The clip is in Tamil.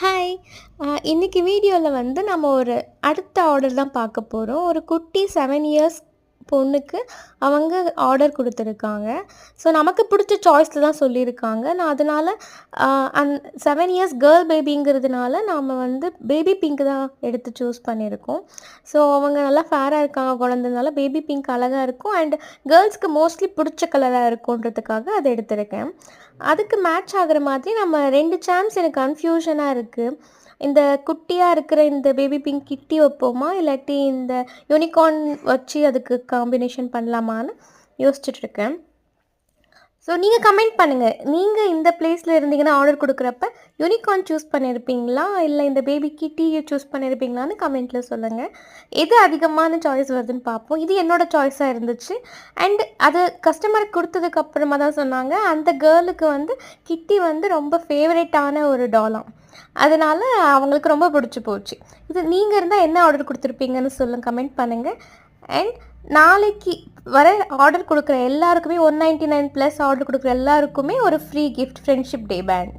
ஹாய்! இன்னைக்கு வீடியோல வந்து நம்ம ஒரு அடுத்த ஆர்டர் தான் பார்க்க போறோம். ஒரு குட்டி 7 இயர்ஸ் பொண்ணுக்கு அவங்க ஆர்டர் குடுத்துருக்காங்க. ஸோ நமக்கு பிடிச்ச சாய்ஸ்ல தான் சொல்லியிருக்காங்க. நான் அதனால அ அந் 7 இயர்ஸ் கேர்ள் பேபிங்கிறதுனால நாம வந்து பேபி பிங்க் தான் எடுத்து சூஸ் பண்ணியிருக்கோம். ஸோ அவங்க நல்லா ஃபேரா இருக்காங்க குழந்தனால பேபி பிங்க் அழகா இருக்கும். அண்ட் கேர்ள்ஸ்க்கு மோஸ்ட்லி பிடிச்ச கலரா இருக்குன்றதுக்காக அத எடுத்திருக்கேன். அதுக்கு மேட்ச் ஆகுற மாதிரி நம்ம 2 சாம்ஸ் எனக்கு கன்ஃப்யூஷனா இருக்கு. இந்த குட்டியா இருக்கிற இந்த பேபி பிங்க் கிட்டி வைப்போமா? இல்லாட்டி இந்த யூனிகார்ன் வச்சு அதுக்கு காம்பினேஷன் பண்ணலாமான்னு யோசிச்சுட்டு இருக்கேன். ஸோ நீங்க கமெண்ட் பண்ணுங்க. நீங்க இந்த பிளேஸ்ல இருந்தீங்கன்னா ஆர்டர் குடுக்குறப்ப யூனிகார்ன் சூஸ் பண்ணியிருப்பீங்களா? இல்ல இந்த பேபி கிட்டிய சூஸ் பண்ணியிருப்பீங்களான்னு கமெண்ட்ல சொல்லுங்க. எது அதிகமான சாய்ஸ் வருதுன்னு பார்ப்போம். இது என்னோட சாய்ஸா இருந்துச்சு. அண்ட் அது கஸ்டமருக்கு குடுத்ததுக்கு அப்புறமா தான் சொன்னாங்க, அந்த கேர்ளுக்கு வந்து கிட்டி வந்து ரொம்ப ஃபேவரட்டான ஒரு டாலாம். அதனால அவங்களுக்கு ரொம்ப பிடிச்சு போச்சு. இது நீங்க இருந்தா என்ன ஆர்டர் குடுத்துருப்பீங்கன்னு கமெண்ட் பண்ணுங்க. அண்ட் நாளைக்கு வர ஆர்டர் குடுக்குற எல்லாருக்குமே 199 ப்ளஸ் ஆர்டர் குடுக்குற எல்லாருக்குமே ஒரு free gift friendship day pant.